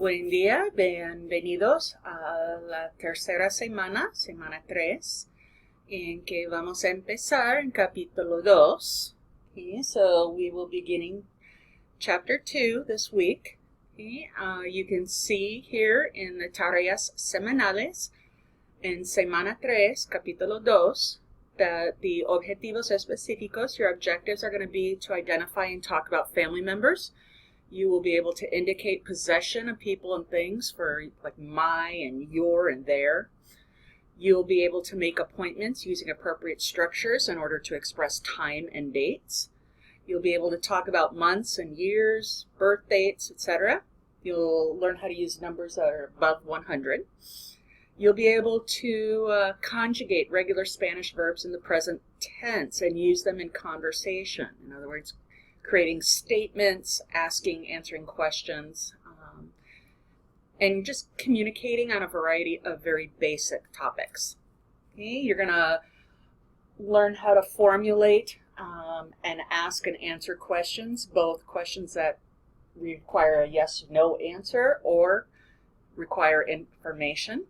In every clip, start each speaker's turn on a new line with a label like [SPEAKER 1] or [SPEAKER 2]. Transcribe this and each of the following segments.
[SPEAKER 1] Buen día, bienvenidos a la tercera semana, semana 3, en que vamos a empezar en capítulo 2. Okay, so we will be beginning chapter 2 this week. Okay, you can see here in the tareas semanales, en semana 3, capítulo 2, that the objetivos específicos, your objectives are going to be to identify and talk about family members. You will be able to indicate possession of people and things for like my and your and their. You'll be able to make appointments using appropriate structures in order to express time and dates. You'll be able to talk about months and years, birth dates, etc. You'll learn how to use numbers that are above 100. You'll be able to conjugate regular Spanish verbs in the present tense and use them in conversation. In other words, creating statements, answering questions, and just communicating on a variety of very basic topics. Okay, you're going to learn how to formulate and ask and answer questions, both questions that require a yes/no answer or require information.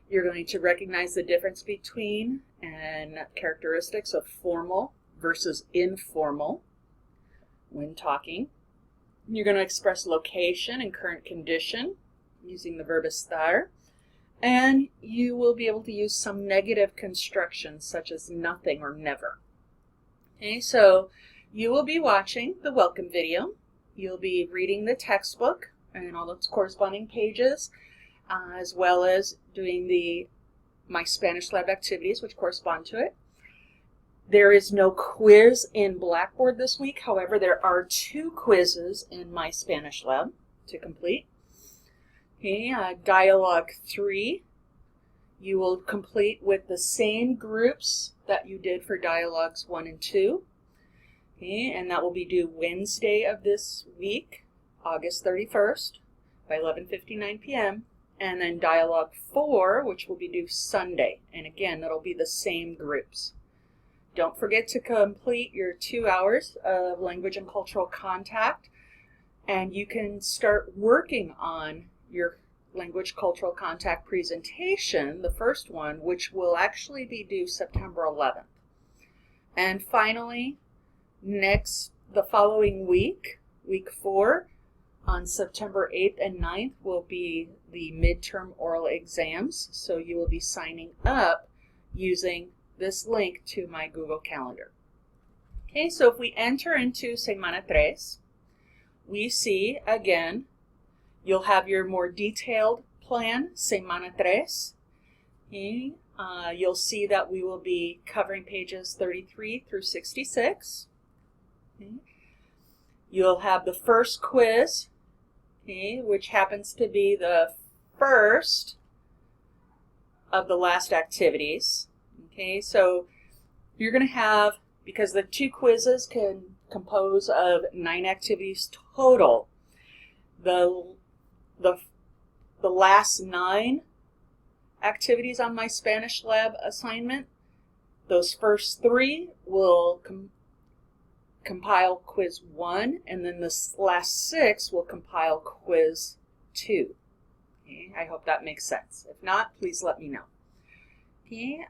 [SPEAKER 1] You're going to recognize the difference between and characteristics of formal versus informal when talking. You're going to express location and current condition using the verb estar. And you will be able to use some negative constructions such as nothing or never. Okay, so you will be watching the welcome video. You'll be reading the textbook and all its corresponding pages, as well as doing my Spanish Lab activities which correspond to it. There is no quiz in Blackboard this week. However, there are 2 quizzes in my Spanish Lab to complete. Okay, Dialogue 3, you will complete with the same groups that you did for Dialogues 1 and 2. Okay, and that will be due Wednesday of this week, August 31st, by 11:59 p.m. And then Dialogue 4, which will be due Sunday. And again, that'll be the same groups. Don't forget to complete your 2 hours of language and cultural contact, and you can start working on your language cultural contact presentation, the first one, which will actually be due September 11th. And finally, the following week, week 4, on September 8th and 9th will be the midterm oral exams, so you will be signing up using this link to my Google Calendar. Okay, so if we enter into Semana 3, we see again, you'll have your more detailed plan, Semana 3. Okay, you'll see that we will be covering pages 33 through 66. Okay. You'll have the first quiz, okay, which happens to be the first of the last activities. Okay, so you're going to have, because the 2 quizzes can compose of 9 activities total, the last 9 activities on my Spanish Lab assignment, those first 3 will compile quiz 1, and then the last 6 will compile quiz 2. Okay, I hope that makes sense. If not, please let me know. Okay,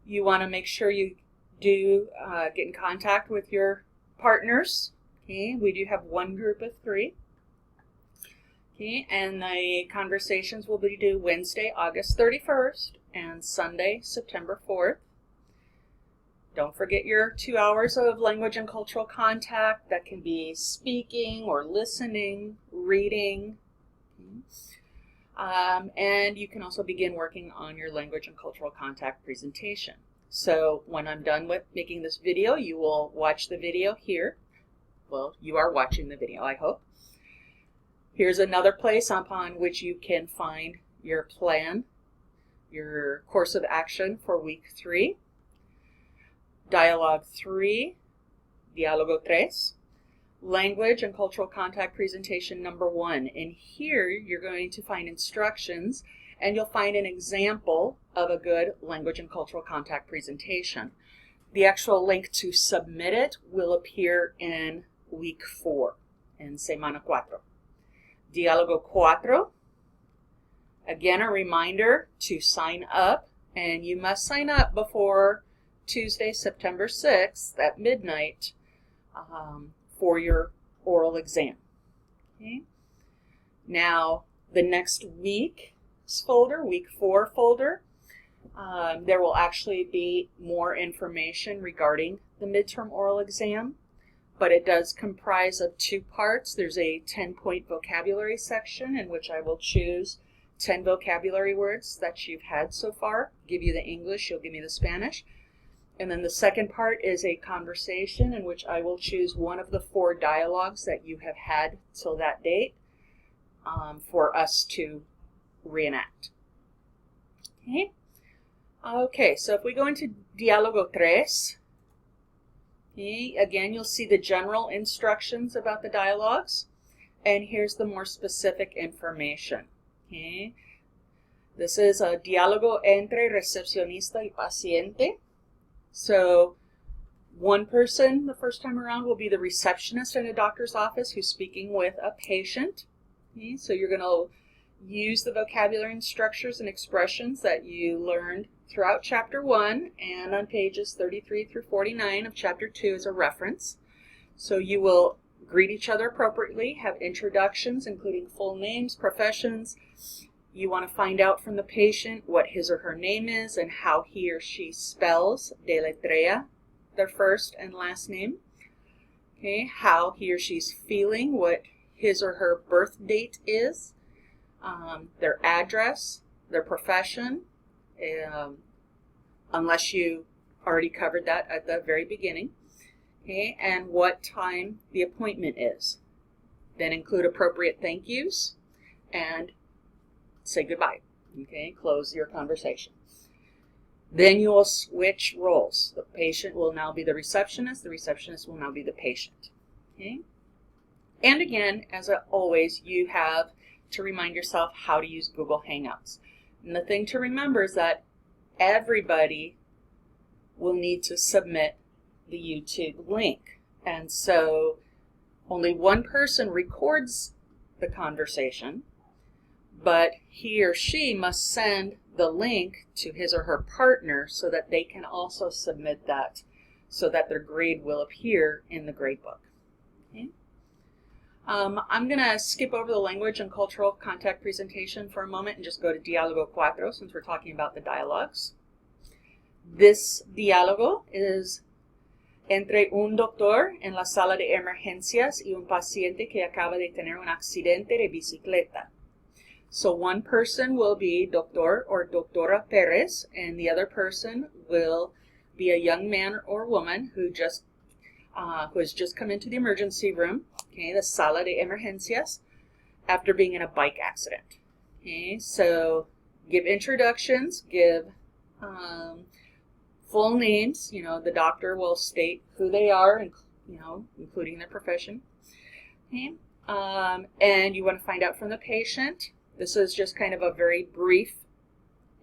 [SPEAKER 1] you want to make sure you do get in contact with your partners. Okay, we do have 1 group of 3. Okay, and the conversations will be due Wednesday, August 31st, and Sunday, September 4th. Don't forget your 2 hours of language and cultural contact. That can be speaking or listening, reading. And you can also begin working on your language and cultural contact presentation. So when I'm done with making this video, you will watch the video here. Well, you are watching the video, I hope. Here's another place upon which you can find your plan, your course of action for week 3. Dialogue 3, Dialogo 3. Language and cultural contact presentation number 1. And here you're going to find instructions and you'll find an example of a good language and cultural contact presentation. The actual link to submit it will appear in week 4, in Semana 4. Dialogo 4. Again, a reminder to sign up, and you must sign up before Tuesday, September 6th at midnight for your oral exam. Okay. Now, the next week's folder, week 4 folder, there will actually be more information regarding the midterm oral exam, but it does comprise of 2 parts. There's a 10-point vocabulary section in which I will choose 10 vocabulary words that you've had so far. Give you the English, you'll give me the Spanish. And then the second part is a conversation in which I will choose one of the 4 dialogues that you have had till that date for us to reenact. Okay. Okay, so if we go into Dialogo 3, okay, again, you'll see the general instructions about the dialogues, and here's the more specific information. Okay. This is a diálogo entre recepcionista y paciente. So one person the first time around will be the receptionist in a doctor's office who's speaking with a patient. Okay. So you're going to use the vocabulary and structures and expressions that you learned throughout Chapter 1 and on pages 33 through 49 of Chapter 2 as a reference. So you will greet each other appropriately, have introductions including full names, professions. You want to find out from the patient what his or her name is and how he or she spells, deletrea, their first and last name. Okay, how he or she's feeling, what his or her birth date is, their address, their profession, unless you already covered that at the very beginning. Okay, and what time the appointment is. Then include appropriate thank yous and say goodbye. Okay, close your conversation. Then you will switch roles. The patient will now be the receptionist will now be the patient. Okay? And again, as always, you have to remind yourself how to use Google Hangouts. And the thing to remember is that everybody will need to submit the YouTube link. And so only one person records the conversation, but he or she must send the link to his or her partner so that they can also submit that so that their grade will appear in the gradebook. Okay? I'm going to skip over the language and cultural contact presentation for a moment and just go to Dialogo 4 since we're talking about the dialogues. This diálogo is entre un doctor en la sala de emergencias y un paciente que acaba de tener un accidente de bicicleta. So one person will be Doctor or Doctora Perez, and the other person will be a young man or woman who has just come into the emergency room, okay, the sala de emergencias, after being in a bike accident. Okay, so give introductions, give full names. You know, the doctor will state who they are, and including their profession. Okay, and you want to find out from the patient. This is just kind of a very brief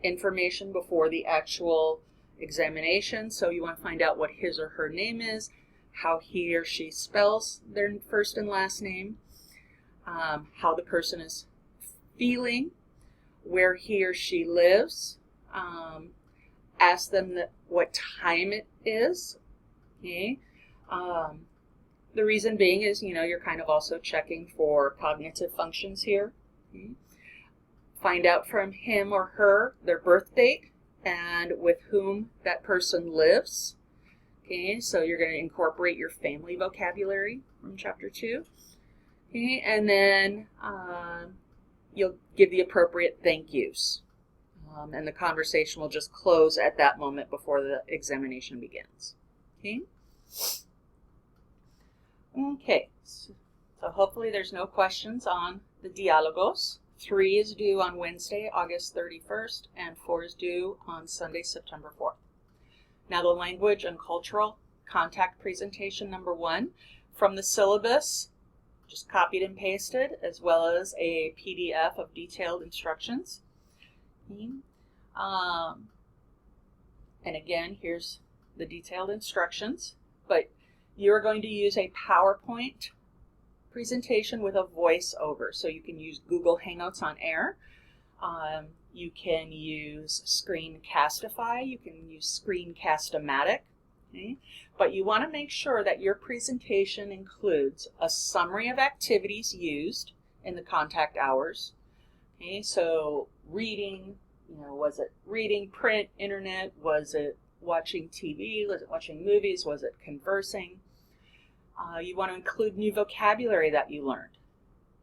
[SPEAKER 1] information before the actual examination. So you want to find out what his or her name is, how he or she spells their first and last name, how the person is feeling, where he or she lives. Ask them what time it is. Okay. The reason being is, you're kind of also checking for cognitive functions here. Okay. Find out from him or her their birth date and with whom that person lives. Okay, so you're going to incorporate your family vocabulary from Chapter 2. Okay, and then you'll give the appropriate thank yous. And the conversation will just close at that moment before the examination begins. Okay? Okay, so hopefully there's no questions on the diálogos. 3 is due on Wednesday, August 31st, and 4 is due on Sunday, September 4th. Now the language and cultural contact presentation number 1 from the syllabus, just copied and pasted, as well as a PDF of detailed instructions. And again, here's the detailed instructions, but you're going to use a PowerPoint presentation with a voiceover. So you can use Google Hangouts on Air. You can use Screencastify. You can use Screencast-O-Matic. Okay? But you want to make sure that your presentation includes a summary of activities used in the contact hours. Okay? So reading, was it reading, print, internet? Was it watching TV? Was it watching movies? Was it conversing? You want to include new vocabulary that you learned.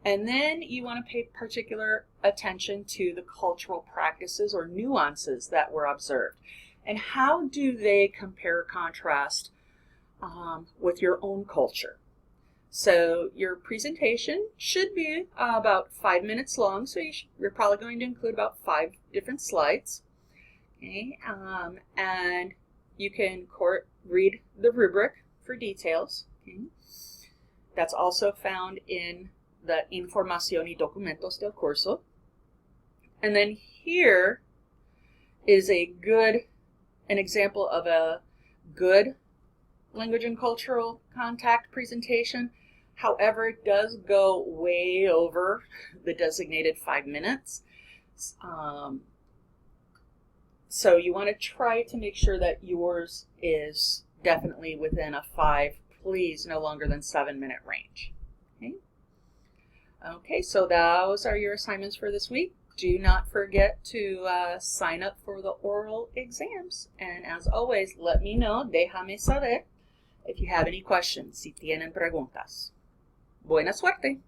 [SPEAKER 1] And then you want to pay particular attention to the cultural practices or nuances that were observed. And how do they compare or contrast with your own culture? So your presentation should be about 5 minutes long, so you're probably going to include about 5 different slides. Okay, and you can read the rubric for details. Okay. That's also found in the Información y Documentos del Curso. And then here is an example of a good language and cultural contact presentation. However, it does go way over the designated 5 minutes. So you want to try to make sure that yours is definitely within a 5, please no longer than 7-minute range. Okay, so those are your assignments for this week. Do not forget to sign up for the oral exams. And as always, let me know, déjame saber, if you have any questions, si tienen preguntas. Buena suerte!